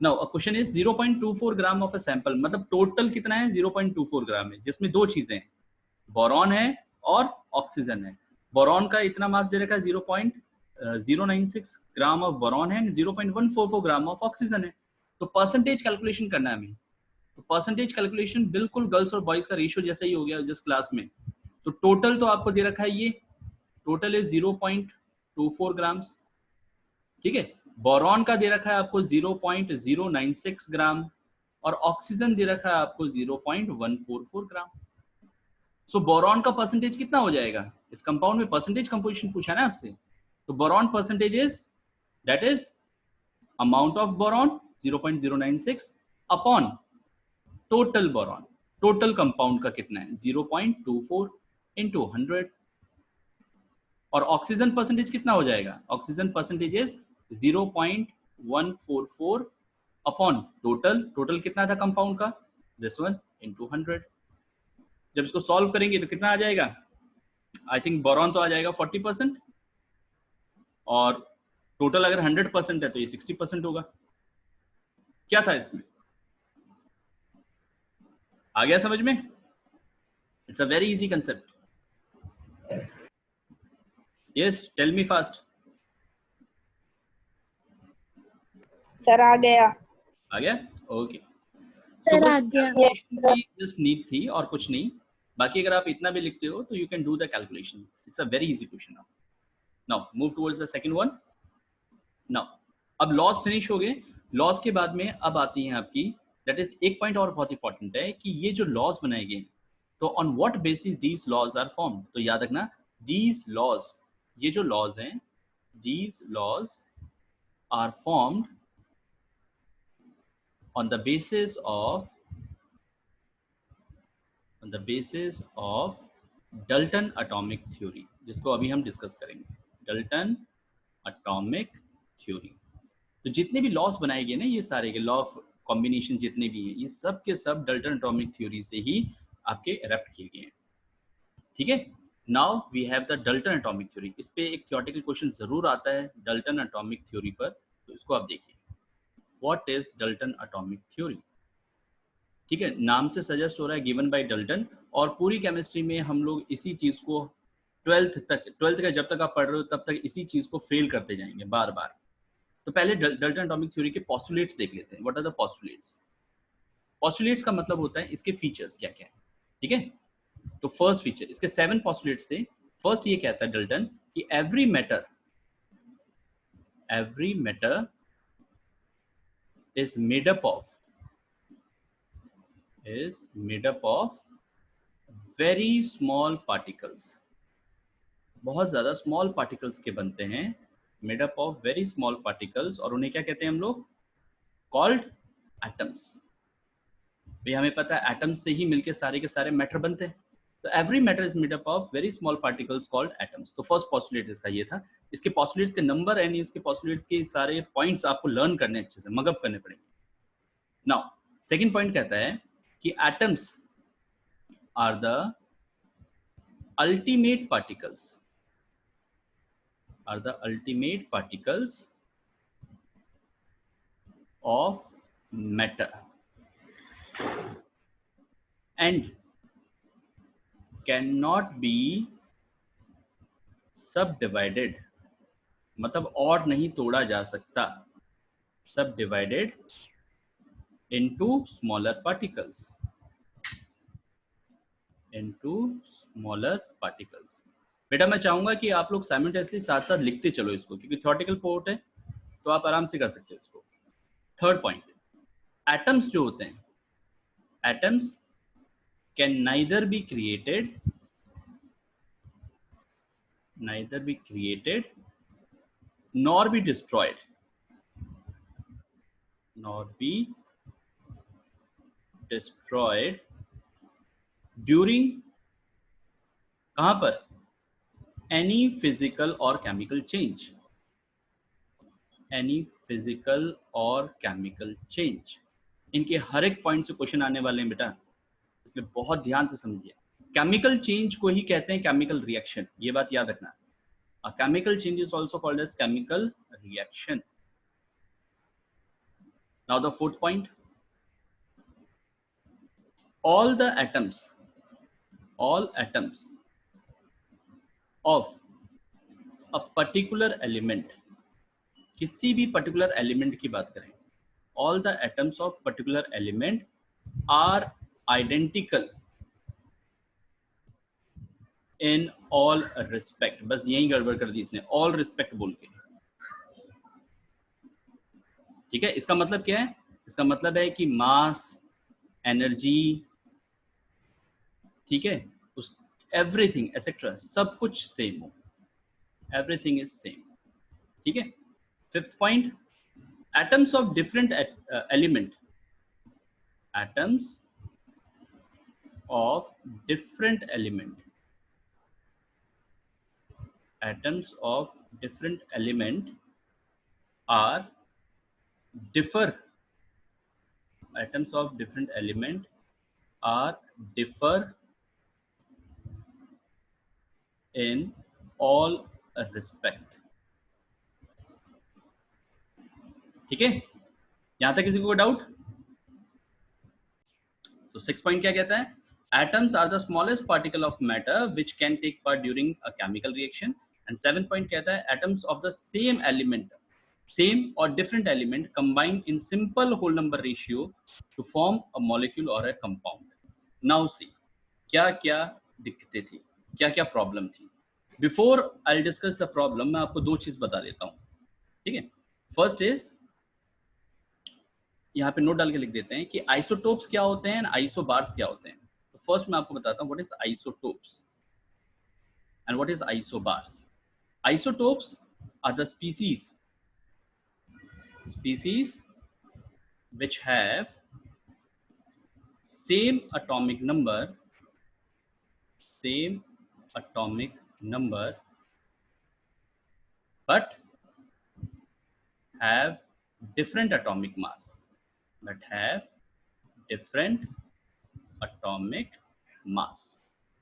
Now a question is 0.24 gram of a sample, मतलब total कितना है 0.24 ग्राम है, जिसमें दो चीजें हैं, बोरॉन है और ऑक्सीजन है। बोरॉन का इतना मास दे रखा है 0.096 ग्राम ऑफ बोरॉन है, 0.144 ग्राम ऑफ ऑक्सीजन है। तो परसेंटेज कैलकुलेशन करना है हमें। तो परसेंटेज कैलकुलेशन बिल्कुल गर्ल्स और बॉयज का रेशियो जैसा ही हो गया जिस क्लास में। तो टोटल तो आपको दे रखा है, ये टोटल इज 0.24 ग्राम्स, ठीक है। बोरॉन का दे रखा है आपको 0.096 ग्राम और ऑक्सीजन दे रखा है आपको 0.144 ग्राम। सो बोरॉन का परसेंटेज कितना हो जाएगा, इस कंपाउंड में परसेंटेज कंपोजिशन पूछा ना आपसे, तो boron percentage is that is amount of boron 0.096 upon total boron, total compound का कितना है 0.24 इंटू 100। और ऑक्सीजन परसेंटेज कितना हो जाएगा, oxygen percentage is 0.144 upon total, total कितना था कंपाउंड का, दिस वन इंटू 100। जब इसको सॉल्व करेंगे तो कितना आ जाएगा, आई थिंक बोरॉन तो आ जाएगा 40% और टोटल अगर 100% है तो ये 60% होगा। क्या था इसमें, आ गया समझ में? It's a very easy concept. Yes, tell me fast. Sir आ गया। आ गया, ओके। सर आ गया। जस्ट नीड थी और कुछ नहीं, बाकी अगर आप इतना भी लिखते हो तो you can do the calculation. It's a very easy question. Now move towards the second one. Now अब लॉस फिनिश हो गए। लॉस के बाद में अब आती है आपकी, दैट इज एक पॉइंट और बहुत इंपॉर्टेंट है कि ये जो लॉस बनाए गए, तो on what basis these laws are form. तो याद रखना दीज लॉज, ये जो लॉज हैं, these laws are formed on the basis of Dalton atomic theory, जिसको अभी हम डिस्कस करेंगे, डल्टन एटॉमिक थ्योरी। तो जितने भी लॉस बनाए गए ना, ये सारे के लॉ ऑफ कॉम्बिनेशन जितने भी हैं, ये सब के सब डल्टन एटॉमिक थ्योरी से ही आपके एडप्ट किए गए हैं, ठीक है। Now we have the Dalton atomic theory. इस पे एक थियोरेटिकल क्वेश्चन जरूर आता है डल्टन एटॉमिक थ्योरी पर, तो इसको आप देखिए, व्हाट इज डल्टन एटॉमिक थ्योरी, ठीक है। नाम से सजेस्ट हो रहा है गिवन बाय डल्टन, और पूरी केमिस्ट्री में हम लोग इसी चीज को 12th का जब तक आप पढ़ रहे हो तब तक इसी चीज को फेल करते जाएंगे बार बार। तो पहले डल्टन एटॉमिक थ्योरी के पोस्टुलेट्स देख लेते हैं। What are the postulates? Postulates का मतलब होता है इसके फीचर्स क्या क्या है, ठीक है। तो फर्स्ट फीचर, इसके 7 पोस्टुलेट्स थे। फर्स्ट ये कहता है डल्टन कि every matter is made up of very small particles, बहुत ज्यादा स्मॉल पार्टिकल्स के बनते हैं, made up of very small particles, और उन्हें क्या कहते हैं हम लोग, कॉल्ड एटम्स। भाई हमें पता है एटम्स से ही मिलके सारे के सारे मैटर बनते हैं, तो every matter is made up of very small particles called atoms. तो फर्स्ट पोस्टुलेट इसका ये था। इसके पोस्टुलेट्स के नंबर एंड इसके पोस्टुलेट्स के सारे पॉइंट्स आपको लर्न करने अच्छे से, मगअप करने पड़ेंगे। नाउ सेकंड पॉइंट कहता है कि atoms are the ultimate particles of matter and cannot be subdivided, मतलब और नहीं तोड़ा जा सकता, subdivided into smaller particles, बेटा मैं चाहूंगा कि आप लोग साइमल्टेनियसली साथ साथ लिखते चलो इसको, क्योंकि थ्योरेटिकल पोर्ट है तो आप आराम से कर सकते हो इसको। थर्ड पॉइंट, एटम्स जो होते हैं, atoms can neither be created nor be destroyed, during, कहां पर, एनी फिजिकल और केमिकल चेंज। इनके हर एक पॉइंट से क्वेश्चन आने वाले हैं बेटा, इसलिए बहुत ध्यान से समझिए। केमिकल चेंज को ही कहते हैं केमिकल रिएक्शन, ये बात याद रखना। A chemical change is also called as chemical reaction. Now the fourth point, all atoms of a particular element, किसी भी पर्टिकुलर एलिमेंट की बात करें, all the atoms of particular element are identical in all respect. बस यही गड़बड़ कर दी इसने, all respect बोल के, ठीक है। इसका मतलब क्या है? इसका मतलब है कि मास, एनर्जी, ठीक है, उस एवरीथिंग एसेट्रा सब कुछ सेम हो, एवरीथिंग इज सेम, ठीक है। Fifth point, atoms of different element, atoms of different element, atoms of different element are differ, atoms of different element are differ in all respect, ठीक है। यहां तक किसी को डाउट? तो 6 पॉइंट क्या कहता है? Atoms are the smallest particle of matter which can take part during a chemical reaction. And 7 point कहता है atoms of the same element, same or different element combined in simple whole number ratio to form a molecule or a compound. Now see, क्या क्या दिक्कतें थी, क्या क्या problem थी। Before I'll discuss the problem, मैं आपको दो चीज बता देता हूँ, ठीक है। फर्स्ट इज, यहाँ पे नोट डाल के लिख देते हैं कि आइसोटोप्स क्या होते हैं, आइसोबार्स क्या होते हैं। तो फर्स्ट मैं आपको बताता हूँ what is isotopes and what is isobars. Isotopes are the species which have same atomic number but have different atomic mass,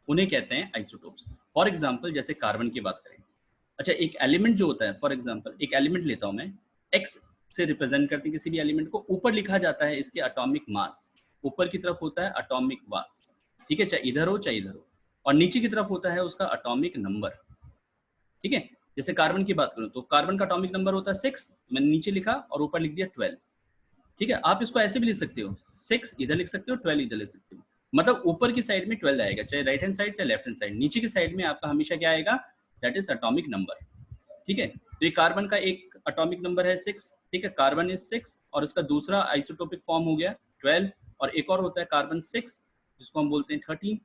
उन्हें कहते हैं आइसोटोप्स। फॉर एग्जाम्पल जैसे कार्बन की बात करें, अच्छा एक एलिमेंट जो होता है, फॉर एग्जाम्पल एक एलिमेंट लेता हूं मैं, एक्स से रिप्रेजेंट करते हैं किसी भी एलिमेंट को, ऊपर लिखा जाता है इसके एटॉमिक मास, ऊपर की तरफ होता है एटॉमिक मास, ठीक है, चाहे इधर हो चाहे इधर हो, और नीचे की तरफ होता है उसका एटॉमिक नंबर, ठीक है। जैसे कार्बन की बात करूं तो कार्बन का एटॉमिक नंबर होता है 6, मैंने नीचे लिखा और ऊपर लिख दिया 12, ठीक है। आप इसको ऐसे भी लिख सकते हो, 6 इधर लिख सकते हो, 12 इधर लिख सकते हो, मतलब ऊपर की साइड में 12 आएगा, चाहे राइट हैंड साइड चाहे लेफ्ट हैंड साइड, नीचे की साइड में आपका हमेशा क्या आएगा, दैट इज एटॉमिक नंबर, ठीक है। तो ये कार्बन का एक एटॉमिक नंबर है 6, ठीक है, कार्बन इज 6, और इसका दूसरा आइसोटोपिक फॉर्म हो गया 12, और एक और होता है कार्बन 6 जिसको हम बोलते हैं 13,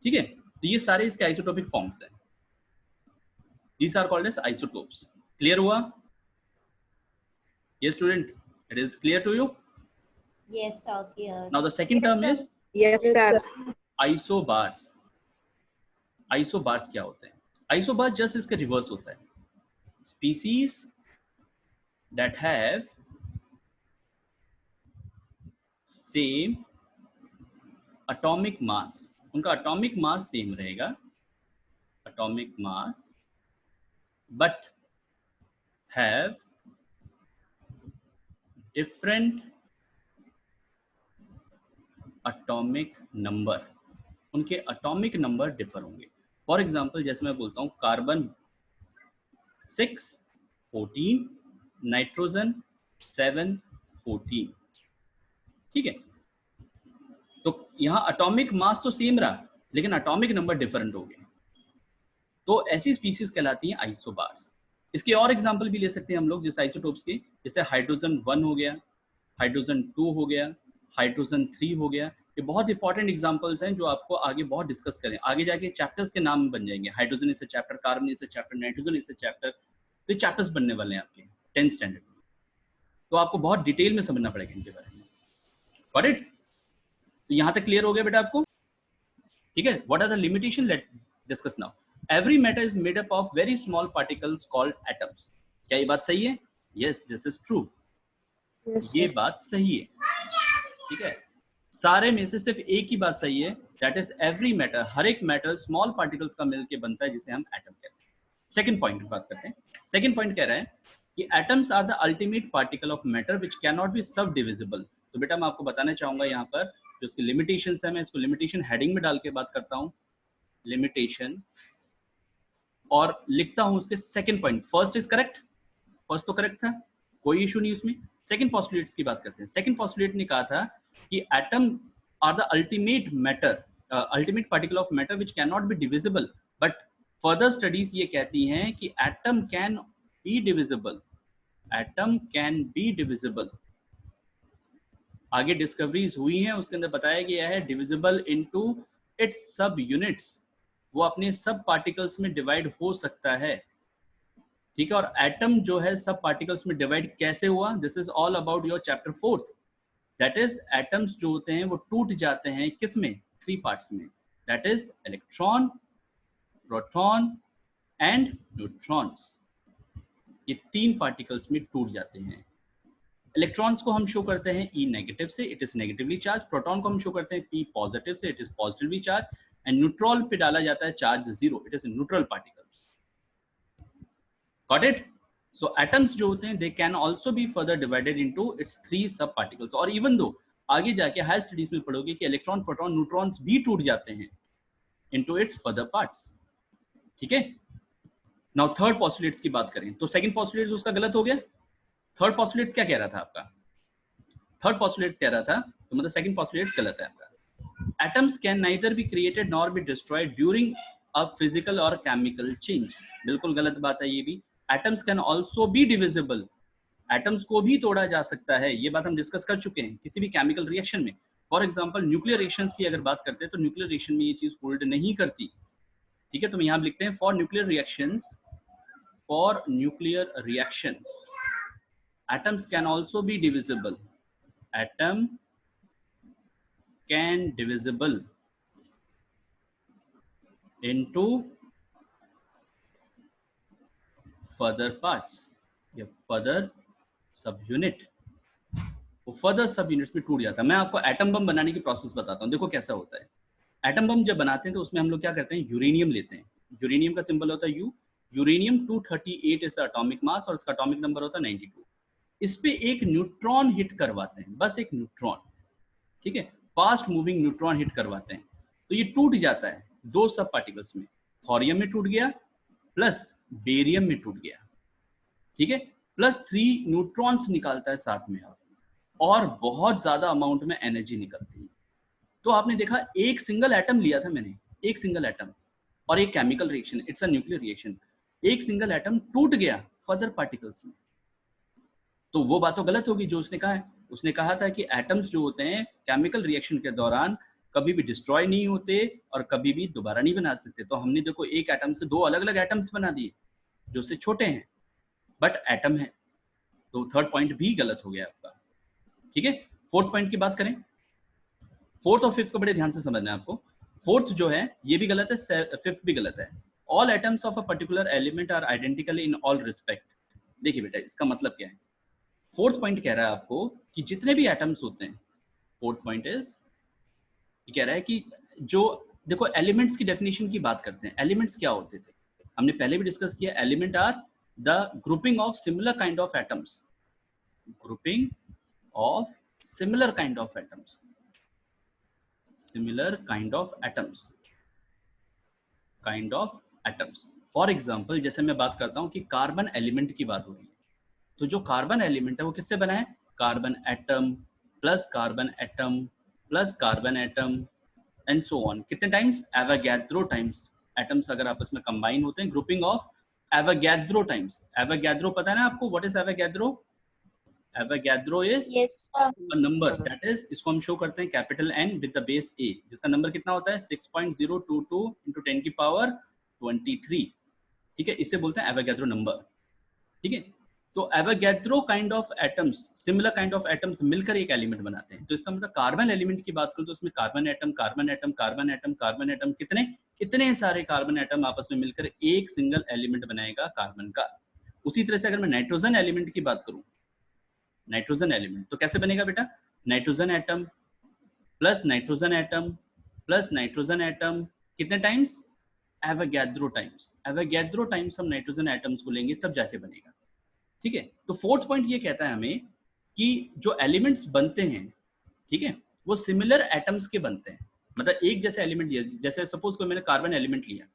ठीक है। तो ये सारे इसके आइसोटोपिक फॉर्म्स हैं, these are called as isotopes. Clear हुआ? Yes student, it is clear to you? Yes, sir. Clear. Now the second term is Yes, sir. isobars. Isobars क्या होते हैं? Isobars just इसके रिवर्स होता है, species that have same atomic mass, उनका atomic mass same रहेगा, atomic mass but have different atomic number, उनके atomic number differ होंगे। फॉर एग्जाम्पल जैसे मैं बोलता हूँ कार्बन 6 14, नाइट्रोजन 7 14, ठीक है। तो यहाँ एटॉमिक मास तो सेम रहा लेकिन एटॉमिक नंबर डिफरेंट हो गए, तो ऐसी स्पीसीज कहलाती हैं आइसोबार्स। इसके और एग्जांपल भी ले सकते हैं हम लोग जैसे आइसोटोप्स के, जैसे हाइड्रोजन 1 हो गया, हाइड्रोजन 2 हो गया, हाइड्रोजन 3 हो गया। ये बहुत इंपॉर्टेंट एग्जांपल्स हैं जो आपको आगे बहुत डिस्कस करें, आगे जाके चैप्टर्स के नाम बन जाएंगे, hydrogen is a chapter, carbon is a chapter, nitrogen is a chapter, तो ये चैप्टर्स बनने वाले हैं आपके 10th स्टैंडर्ड में, तो आपको बहुत डिटेल में समझना पड़ेगा इनके बारे में। Got it? तो यहाँ तक क्लियर हो गया बेटा आपको, ठीक है। What are the limitation, let discuss now. Every matter is made up of very small particles called atoms. क्या ये बात सही है? Yes, this is true. Yes, ये बात सही है, ठीक है। सारे में से सिर्फ एक ही बात सही है, that is every matter, हर एक मैटर स्मॉल पार्टिकल्स का मिलके बनता है जिसे हम एटम कहते हैं। सेकंड पॉइंट की बात करते हैं। सेकंड पॉइंट कह रहा है कि atoms are the ultimate particle of matter which can not be subdivisible. तो बेटा मैं आपको बताना चाहूंगा यहाँ पर जो उसकी लिमिटेशंस है, मैं इसको लिमिटेशन हेडिंग में डाल के बात करता हूँ, लिमिटेशन, और लिखता हूँ उसके second point. First is correct, first तो करेक्ट था, कोई इशू नहीं उसमें। सेकंड पोस्टुलेट्स की बात करते हैं। सेकंड पोस्टुलेट ने कहा था कि atom are the ultimate matter, ultimate particle of matter which can not be divisible, but further studies ये कहती हैं कि atom can be divisible, atom can be divisible. आगे डिस्कवरीज हुई हैं, उसके अंदर बताया गया है divisible into its subunits, वो अपने सब पार्टिकल्स में डिवाइड हो सकता है, ठीक है। और एटम जो है सब पार्टिकल्स में डिवाइड कैसे हुआ, this is all about your chapter 4th। That is atoms जो होते हैं वो टूट जाते हैं किस में, 3 पार्ट्स में, that is electron, proton and neutrons. ये 3 पार्टिकल्स में टूट जाते हैं। इलेक्ट्रॉन्स को हम शो करते हैं E नेगेटिव से, it is negatively charge. Proton को हम शो करते हैं P पॉजिटिव से, it is positively charge. And neutron पे डाला जाता है charge 0, it is neutral particles. Got it? So atoms जो होते हैं they can also be further divided into its 3 सब पार्टिकल्स। और इवन दो आगे जाके हायर स्टडीज में पढ़ोगे कि इलेक्ट्रॉन, प्रोटॉन, न्यूट्रॉन्स भी टूट जाते हैं इनटू इट्स फर्दर पार्ट्स, ठीक है। नाउ थर्ड पोस्टुलेट्स की बात करें तो सेकंड पोस्टुलेट उसका गलत हो गया। थर्ड पोस्टुलेट्स क्या कह रहा था आपका, थर्ड पोस्टुलेट्स कह रहा था, तो मतलब सेकंड पोस्टुलेट्स गलत है आपका। Atoms can neither be created nor be destroyed during a physical और केमिकल चेंज। बिल्कुल गलत बात है ये भी। Atoms can also be divisible, atoms को भी तोड़ा जा सकता है, ये बात हम डिस्कस कर चुके हैं किसी भी केमिकल रिएक्शन में। फॉर एग्जांपल न्यूक्लियर रिएक्शंस की अगर बात करते हैं तो न्यूक्लियर रिएक्शन में ये चीज होल्ड नहीं करती, ठीक है। तो हम यहाँ लिखते हैं for nuclear reactions, for nuclear reaction atoms can also be divisible, atom can divisible into further parts या further subunit, वो फर्दर सब यूनिट्स में टूट जाता है। मैं आपको एटम बम बनाने की प्रोसेस बताता हूँ, देखो कैसा होता है। एटम बम जब बनाते हैं तो उसमें हम लोग क्या करते हैं, यूरेनियम लेते हैं, यूरेनियम का सिंबल होता है U, uranium 238 is the atomic mass और इसका एटॉमिक नंबर होता है 92। इस पे एक न्यूट्रॉन हिट करवाते हैं, बस एक न्यूट्रॉन, ठीक है, फास्ट मूविंग न्यूट्रॉन हिट करवाते हैं, तो ये टूट जाता है 2 सब पार्टिकल्स में, थोरियम में टूट गया प्लस बेरियम में टूट गया, ठीक है, प्लस 3 न्यूट्रॉन्स निकालता है साथ में और बहुत ज्यादा अमाउंट में एनर्जी निकलती है। तो आपने देखा एक सिंगल एटम लिया था मैंने, एक सिंगल एटम और एक chemical reaction, it's a nuclear reaction, एक सिंगल एटम टूट गया फर्दर पार्टिकल्स में, तो वो बात तो गलत होगी जो उसने कहा है। उसने कहा था कि एटम्स जो होते हैं केमिकल रिएक्शन के दौरान कभी भी डिस्ट्रॉय नहीं होते और कभी भी दोबारा नहीं बना सकते। तो हमने देखो एक एटम से 2 अलग अलग एटम्स बना दिए जो उससे छोटे हैं बट एटम है, तो थर्ड पॉइंट भी गलत हो गया आपका, ठीक है। फोर्थ पॉइंट की बात करें, फोर्थ और फिफ्थ को बड़े ध्यान से समझना है आपको। फोर्थ जो है ये भी गलत है, फिफ्थ भी गलत है। All atoms of a particular element are identical in all respect. देखिए बेटा इसका मतलब क्या है, फोर्थ पॉइंट कह रहा है आपको कि जितने भी एटम्स होते हैं, फोर्थ पॉइंट इज कह रहा है कि जो देखो एलिमेंट्स की डेफिनेशन की बात करते हैं, एलिमेंट्स क्या होते थे हमने पहले भी डिस्कस किया, element are the grouping of similar kind of atoms, grouping of similar kind of atoms, similar kind of atoms, kind of atoms. For example जैसे मैं बात करता हूं कि कार्बन एलिमेंट की बात हो रही है, तो जो कार्बन एलिमेंट है वो किससे बना है, carbon atom plus carbon atom plus carbon atom and so on, कितने टाइम्स, एवोगैड्रो टाइम्स एटम्स अगर आपस में कंबाइन होते हैं, grouping of Avogadro times. Avogadro पता है ना आपको, what is Avogadro? Avogadro is a number, that is इसको हम शो करते हैं capital N with the base A, जिसका नंबर कितना होता है 6.022 into 10 की पावर 23, ठीक है, इसे बोलते हैं एवोगैड्रो नंबर, ठीक है। तो Avogadro kind of atoms, similar kind of atoms मिलकर एक एलिमेंट बनाते हैं। तो इसका मतलब कार्बन एलिमेंट की बात करूं तो उसमें carbon atom, carbon atom, carbon atom, carbon atom, कितने इतने सारे कार्बन एटम आपस में मिलकर एक सिंगल एलिमेंट बनाएगा कार्बन का। उसी तरह से अगर मैं नाइट्रोजन एलिमेंट की बात करूं, नाइट्रोजन एलिमेंट तो कैसे बनेगा बेटा, nitrogen atom plus nitrogen atom plus nitrogen atom, कितने times, Avogadro times, Avogadro times हम नाइट्रोजन एटम्स को लेंगे तब जाके बनेगा, ठीक है। तो फोर्थ पॉइंट ये कहता है हमें कि जो एलिमेंट्स बनते हैं, ठीक है, वो सिमिलर एटम्स के बनते हैं। मतलब एक जैसे एलिमेंट, जैसे सपोज कोई मैंने कार्बन एलिमेंट लिया,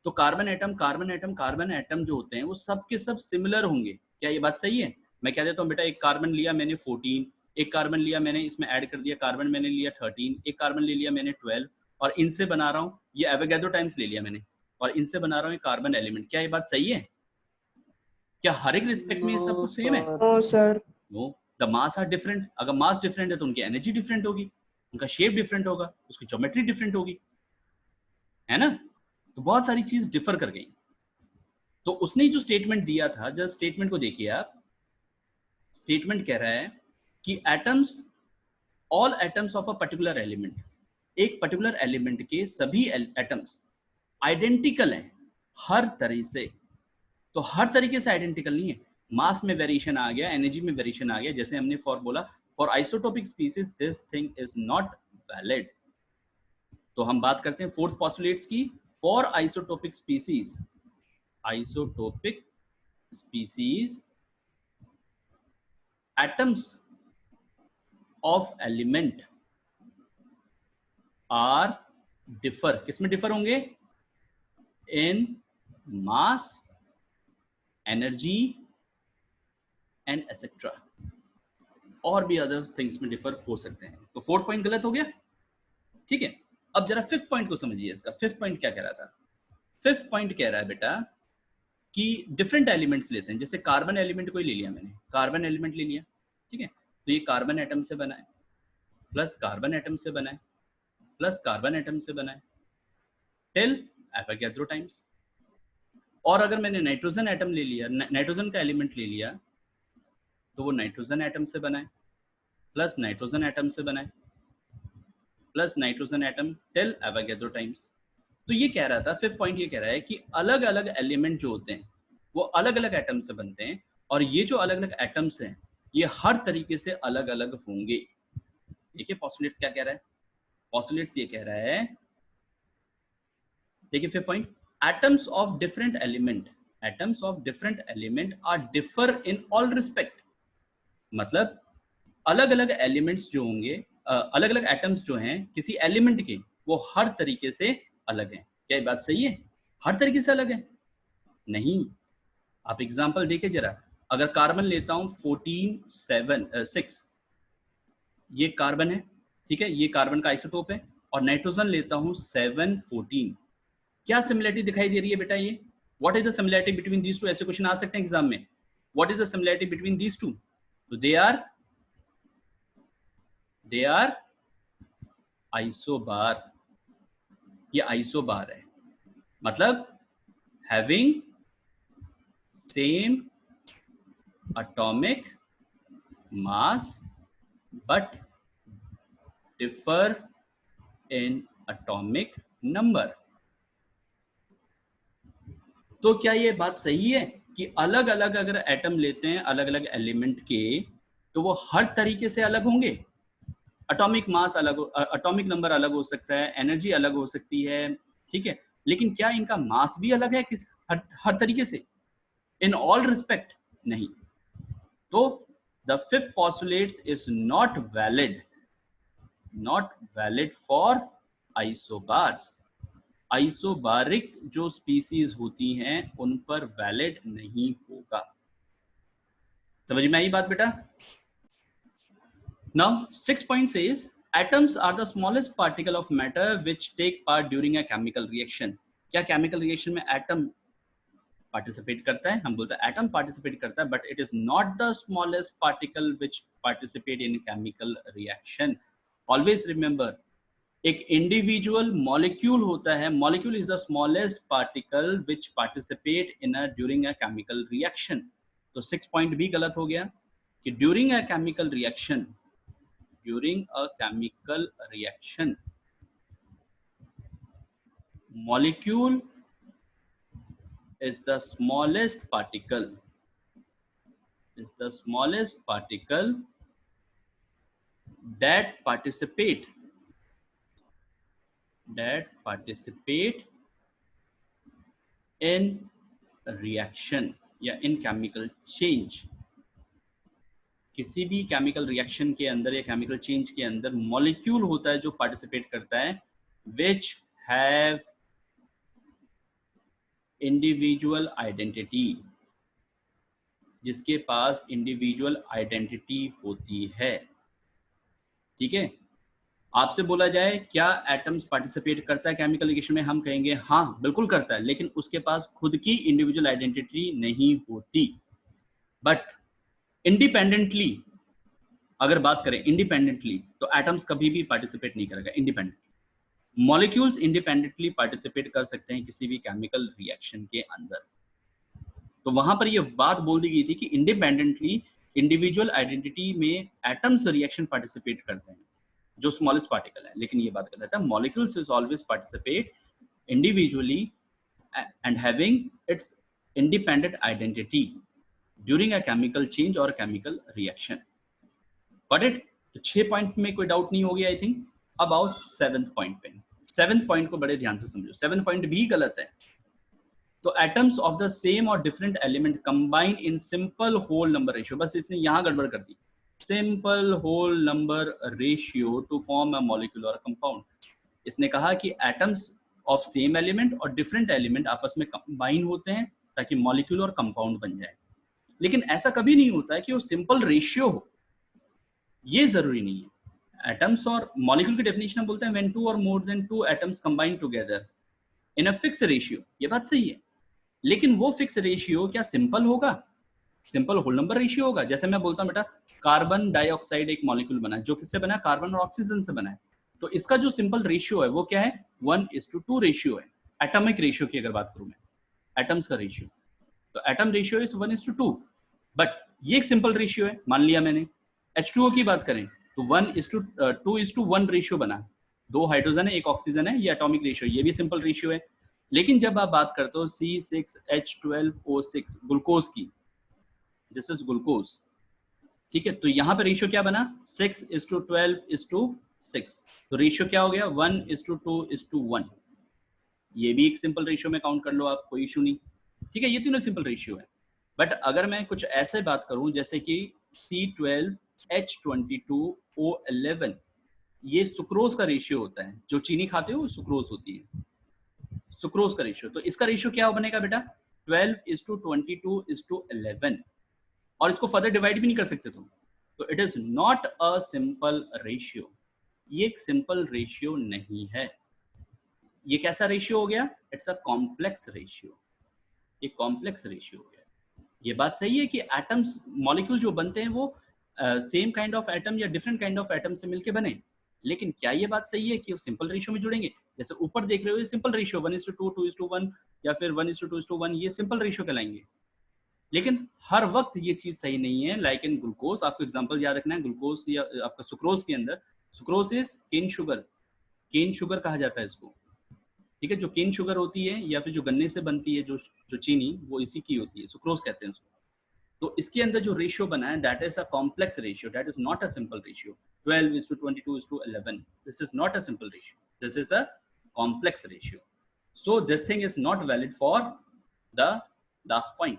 तो carbon atom carbon atom carbon atom जो होते हैं वो सब के सब सिमिलर होंगे। क्या ये बात सही है? मैं कह देता हूँ बेटा, एक कार्बन लिया मैंने 14, एक कार्बन लिया मैंने, इसमें ऐड कर दिया कार्बन मैंने लिया 13, एक कार्बन ले लिया मैंने 12, और इनसे बना रहा हूँ, ये एवोगैड्रो टाइम्स ले लिया मैंने, और इनसे बना रहा हूँ एक कार्बन एलिमेंट। क्या ये बात सही है? क्या हर एक रिस्पेक्ट में ये सब कुछ सेम है? No sir. No, the mass are different. अगर मास डिफरेंट है तो उनकी एनर्जी डिफरेंट होगी, उनका शेप डिफरेंट होगा, उसकी ज्योमेट्री डिफरेंट होगी, है ना? तो बहुत सारी चीज डिफर कर गई। तो उसने जो स्टेटमेंट दिया था, जब स्टेटमेंट को देखिए आप, स्टेटमेंट कह रहा है कि atoms, all atoms of a particular element, एक पर्टिकुलर एलिमेंट के सभी एटम्स आइडेंटिकल हैं हर तरह से। तो हर तरीके से आइडेंटिकल नहीं है, मास में वेरिएशन आ गया, एनर्जी में वेरिएशन आ गया, जैसे हमने फॉर बोला for isotopic species this thing is not valid. तो हम बात करते हैं फोर्थ पॉस्टुलेट्स की। For isotopic species, isotopic species atoms of element are differ, किसमें डिफर होंगे? in mass, energy and etc, और भी अदर थिंग्स में डिफर हो सकते हैं। तो फोर्थ पॉइंट गलत हो गया, ठीक है। अब जरा फिफ्थ पॉइंट को समझिए। इसका फिफ्थ पॉइंट क्या कह रहा था? फिफ्थ पॉइंट कह रहा है बेटा कि डिफरेंट एलिमेंट्स लेते हैं। जैसे कार्बन एलिमेंट कोई ले लिया मैंने, कार्बन एलिमेंट ले लिया, ठीक है, तो ये कार्बन एटम से बना है, प्लस कार्बन एटम से बना है, प्लस कार्बन एटम से बना है, टिल एवोगैड्रो टाइम्स। और अगर मैंने नाइट्रोजन एटम ले लिया, नाइट्रोजन का एलिमेंट ले लिया, तो वो नाइट्रोजन एटम से बना है, प्लस नाइट्रोजन एटम से बना है, plus nitrogen atom till Avogadro times. तो ये कह रहा था, फिफ्थ पॉइंट ये कह रहा है कि अलग अलग एलिमेंट जो होते हैं वो अलग अलग एटम से बनते हैं, और ये जो अलग अलग एटम्स हैं ये हर तरीके से अलग अलग होंगे। देखिए पॉस्टुलेट्स क्या कह रहा है, पॉस्टुलेट्स ये कह रहा है, देखिए fifth point, atoms of different element, atoms of different element are differ in all respect. मतलब अलग अलग एलिमेंट्स जो होंगे, अलग अलग एटम्स जो हैं किसी एलिमेंट के, वो हर तरीके से अलग हैं। क्या ये बात सही है? हर तरीके से अलग है? नहीं। आप एग्जांपल देखिए जरा, अगर कार्बन लेता हूं 14, 6, ये कार्बन है, ठीक है, ये कार्बन का आइसोटोप है, और नाइट्रोजन लेता हूं 7, 14, क्या सिमिलरिटी दिखाई दे रही है बेटा? ये what is the similarity between these two? ऐसे क्वेश्चन आ सकते हैं एग्जाम में, what is the similarity between these two? तो दे आर आइसोबार, ये आइसोबार है, मतलब having same atomic mass but differ in atomic number। तो क्या ये बात सही है कि अलग अलग अगर एटम लेते हैं अलग अलग एलिमेंट के, तो वो हर तरीके से अलग होंगे? एटॉमिक मास अलग, एटॉमिक नंबर अलग हो सकता है, एनर्जी अलग हो सकती है, ठीक है, लेकिन क्या इनका मास भी अलग है हर तरीके से, इन ऑल रिस्पेक्ट? नहीं। तो the fifth postulate is not valid for isobars। Isobaric जो स्पीसीज होती हैं उन पर वैलिड नहीं होगा। समझ में आई बात बेटा? Now 6 point says atoms are the smallest particle of matter which take part during a chemical reaction। क्या केमिकल रिएक्शन में एटम पार्टिसिपेट करता है? हम बोलते हैं एटम पार्टिसिपेट करता है, but it is not the smallest particle which participate in chemical reaction. Always remember, एक इंडिविजुअल मॉलिक्यूल होता है, molecule is the smallest particle which participate in a during a chemical reaction. तो 6 point भी गलत हो गया कि during a chemical reaction, during a chemical reaction molecule is the smallest particle, is the smallest particle that participate in reaction या in chemical change। किसी भी chemical reaction के अंदर या केमिकल चेंज के अंदर मॉलिक्यूल होता है जो पार्टिसिपेट करता है, विच हैव इंडिविजुअल आइडेंटिटी, जिसके पास इंडिविजुअल आइडेंटिटी होती है। ठीक है, आपसे बोला जाए क्या एटम्स पार्टिसिपेट करता है केमिकल रिएक्शन में, हम कहेंगे हाँ बिल्कुल करता है, लेकिन उसके पास खुद की इंडिविजुअल आइडेंटिटी नहीं होती। बट इंडिपेंडेंटली अगर बात करें इंडिपेंडेंटली, तो एटम्स कभी भी पार्टिसिपेट नहीं करेगा इंडिपेंडेंटली। मॉलिक्यूल्स इंडिपेंडेंटली पार्टिसिपेट कर सकते हैं किसी भी केमिकल रिएक्शन के अंदर। तो वहां पर ये बात बोल दी गई थी कि इंडिपेंडेंटली इंडिविजुअल आइडेंटिटी में एटम्स रिएक्शन पार्टिसिपेट करते हैं जो स्मॉलेस्ट पार्टिकल है, लेकिन ये बात कहता है molecules is always participate individually and having its independent identity during a chemical change और केमिकल रिएक्शन। Got it? तो 6 पॉइंट में कोई डाउट नहीं होगी आई थिंक। अब आओ 7th पॉइंट पे। 7th पॉइंट को बड़े ध्यान से समझो, 7th पॉइंट भी गलत है। तो एटम्स ऑफ द सेम और different element combine in simple whole number ratio, बस इसने यहां गड़बड़ कर दी, simple whole number ratio to form a molecule और कंपाउंड। इसने कहा कि एटम्स ऑफ सेम एलिमेंट और डिफरेंट एलिमेंट आपस में कंबाइन होते हैं ताकि मॉलिक्यूल और कंपाउंड बन जाए, लेकिन ऐसा कभी नहीं होता है कि वो सिंपल रेशियो हो, ये जरूरी नहीं है। एटम्स और मॉलिक्यूल की डेफिनेशन हम बोलते हैं व्हेन 2 और more than 2 atoms combine together in a fix ratio, ये बात सही है, लेकिन वो फिक्स रेशियो क्या सिंपल होगा? सिंपल होल नंबर रेशियो होगा। जैसे मैं बोलता हूँ बेटा कार्बन डाइऑक्साइड एक मॉलिक्यूल बना है, जो किससे बना है? कार्बन और ऑक्सीजन से बना है। तो इसका जो सिंपल रेशियो है वो क्या है? 1:2 रेशियो है। एटॉमिक रेशियो की अगर बात करूं मैं, एटम्स का रेशियो, तो एटम रेशियो इज 1:2, बट ये एक सिंपल रेशियो है, मान लिया मैंने। H2O की बात करें तो 1:2:1 रेशियो बना, 2 हाइड्रोजन है 1 ऑक्सीजन है, ये एटॉमिक रेशियो, ये भी सिंपल रेशियो है। लेकिन जब आप बात करते हो C6H12O6 ग्लूकोज की, दिस इज ग्लूकोज, ठीक है, तो यहाँ पे रेशियो क्या बना? 6:12:6, तो रेशियो क्या हो गया? 1:2:1। ये भी एक सिंपल रेशियो में काउंट कर लो आप, कोई इशू नहीं। ठीक है, ये तीनों सिंपल रेशियो है। बट अगर मैं कुछ ऐसे बात करूं जैसे कि C12H22O11, ये सुक्रोज का रेशियो होता है, जो चीनी खाते हो सुक्रोज होती है, सुक्रोज का रेशियो। तो इसका रेशियो क्या बनेगा बेटा? 12:22:11, और इसको फर्दर डिवाइड भी नहीं कर सकते तुम, तो it is not a simple ratio, ये एक सिंपल रेशियो नहीं है। ये कैसा रेशियो हो गया? इट्स अ कॉम्प्लेक्स रेशियो, ये कॉम्प्लेक्स रेशियो हो गया। ये बात सही है कि एटम्स मॉलिक्यूल जो बनते हैं वो सेम काइंड ऑफ एटम या डिफरेंट काइंड ऑफ एटम से मिलके बने, लेकिन क्या ये बात सही है कि वो सिंपल रेशियो में जुड़ेंगे? जैसे ऊपर देख रहे हो ये सिंपल रेशियो 1:2, 2:1 या फिर 1:2:1, ये सिंपल रेशियो कहलाएंगे, लेकिन हर वक्त ये चीज सही नहीं है। लाइक इन ग्लूकोज, आपको एग्जांपल याद रखना है, ग्लूकोज या आपका सुक्रोज के अंदर, sucrose is cane sugar, cane sugar कहा जाता है इसको, ठीक है। जो केन शुगर होती है या फिर जो गन्ने से बनती है जो चीनी, वो इसी की होती है, सुक्रोज कहते हैं उसको। तो इसके अंदर जो रेशियो बना है that is a complex ratio, that is not a simple ratio. 12:22:11, this is not a simple ratio, this is a complex ratio. So this thing is not valid for the last point.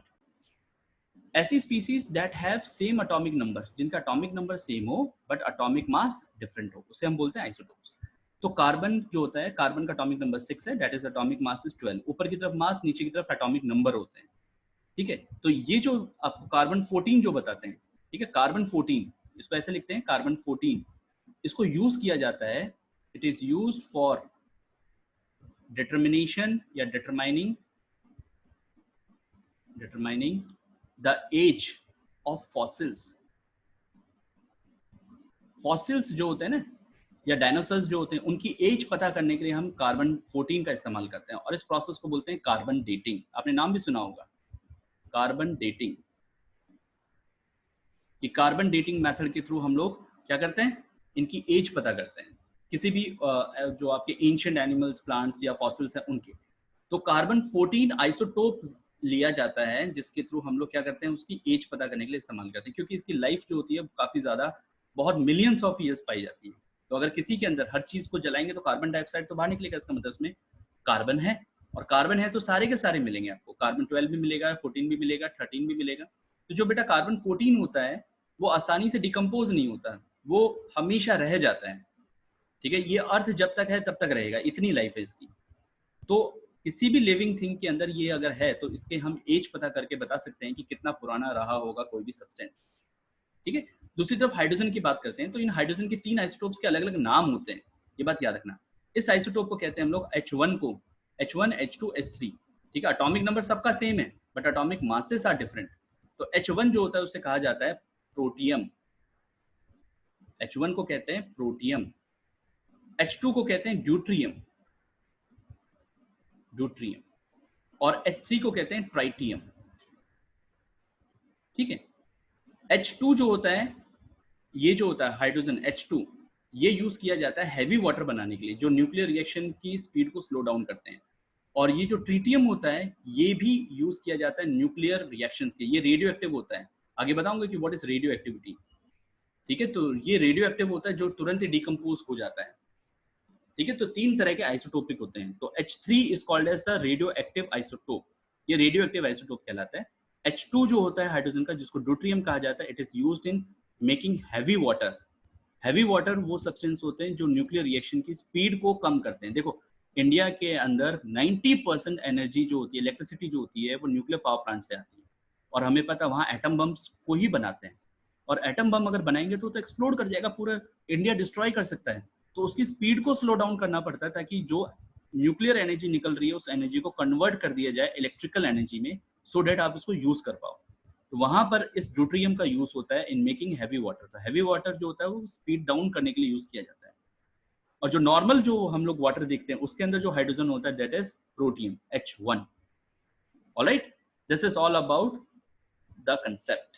ऐसी species that have same atomic number, जिनका atomic number same हो but atomic mass different हो, उसे हम बोलते हैं isotopes. तो carbon जो होता है, कार्बन का एटॉमिक नंबर 6 है, that is atomic mass is 12, ऊपर की तरफ मास, नीचे की तरफ एटॉमिक नंबर होते हैं, ठीक है। तो ये जो आपको कार्बन 14 जो बताते हैं, ठीक है, कार्बन 14, इसको ऐसे लिखते हैं कार्बन 14, इसको यूज किया जाता है, it is use for determination या determining the age of fossils. Fossils जो होते हैं ना, या डायनासोर्स जो होते हैं, उनकी एज पता करने के लिए हम कार्बन 14 का इस्तेमाल करते हैं, और इस प्रोसेस को बोलते हैं कार्बन डेटिंग। आपने नाम भी सुना होगा, कार्बन डेटिंग। कि कार्बन डेटिंग मेथड के थ्रू हम लोग क्या करते हैं? इनकी एज पता करते हैं, किसी भी जो आपके एंशिएंट एनिमल्स, प्लांट्स या फॉसिल्स हैं उनके। तो कार्बन 14 आइसोटोप लिया जाता है, जिसके थ्रू हम लोग क्या करते हैं? उसकी एज पता करने के लिए इस्तेमाल करते हैं, क्योंकि इसकी लाइफ जो होती है काफी ज्यादा, बहुत मिलियंस ऑफ ईयर्स पाई जाती है। तो अगर किसी के अंदर हर चीज को जलाएंगे तो कार्बन डाइऑक्साइड तो बाहर निकलेगा, इसका मतलब उसमें कार्बन है, और कार्बन है तो सारे के सारे मिलेंगे आपको। कार्बन 12 भी मिलेगा, 14 भी मिलेगा, 13 भी मिलेगा। तो जो बेटा कार्बन 14 होता है वो आसानी से डिकम्पोज नहीं होता, वो हमेशा रह जाता है, ठीक है। ये अर्थ जब तक है तब तक रहेगा, इतनी लाइफ है इसकी। तो किसी भी लिविंग थिंग के अंदर ये अगर है तो इसके हम एज पता करके बता सकते हैं कि कितना पुराना रहा होगा कोई भी सब्सटेंस, ठीक है। दूसरी तरफ हाइड्रोजन की बात करते हैं तो इन हाइड्रोजन के 3 आइसोटोप्स के अलग अलग नाम होते हैं, ये बात याद रखना। इस आइसोटोप को कहते हैं हम लोग H1 को, H1, H2, H3, ठीक है। एटॉमिक नंबर सबका सेम है but atomic masses are different. तो H1 जो होता है उसे कहा जाता है प्रोटियम, H1 को कहते हैं प्रोटियम। H2 को कहते हैं ड्यूट्रियम, ड्यूट्रियम। और H3 को कहते हैं ट्राइटियम, ठीक है। H2 जो होता है, ये जो होता है हाइड्रोजन H2, ये यूज किया जाता है हैवी वाटर बनाने के लिए, जो न्यूक्लियर रिएक्शन की स्पीड को स्लो डाउन करते हैं। और ये जो ट्रीटियम होता है ये भी यूज किया जाता है न्यूक्लियर रिएक्शंस के, ये रेडियो एक्टिव होता है। आगे बताऊंगा कि व्हाट इज रेडियो एक्टिविटी, ठीक है। तो ये रेडियो एक्टिव होता है जो तुरंत ही डिकम्पोज हो जाता है, ठीक है। तो 3 तरह के आइसोटोपिक होते हैं। तो H3 is called as the radioactive isotope, ये रेडियो एक्टिव आइसोटोप कहलाता है। H2 जो होता है हाइड्रोजन का, जिसको ड्यूट्रियम कहा जाता है, it is used in making heavy water. Heavy water वो सब्सटेंस होते हैं जो न्यूक्लियर रिएक्शन की स्पीड को कम करते हैं। देखो इंडिया के अंदर 90% एनर्जी जो होती है, इलेक्ट्रिसिटी जो होती है, वो न्यूक्लियर पावर प्लांट से आती है। और हमें पता है वहाँ एटम बम्स को ही बनाते हैं, और एटम बम अगर बनाएंगे तो एक्सप्लोड कर जाएगा, पूरा इंडिया डिस्ट्रॉय कर सकता है। तो उसकी स्पीड को स्लो डाउन करना पड़ता है ताकि जो न्यूक्लियर एनर्जी निकल रही है उस एनर्जी को कन्वर्ट कर दिया जाए इलेक्ट्रिकल एनर्जी में, सो डेट आप इसको यूज कर पाओ। तो वहां पर इस ड्यूट्रियम का यूज होता है इन मेकिंग हैवी वाटर। तो हैवी वाटर जो होता है वो स्पीड डाउन करने के लिए यूज किया जाता है। और जो नॉर्मल जो हम लोग वाटर देखते हैं उसके अंदर जो हाइड्रोजन होता है that is protium H1। Alright, this is all about the concept.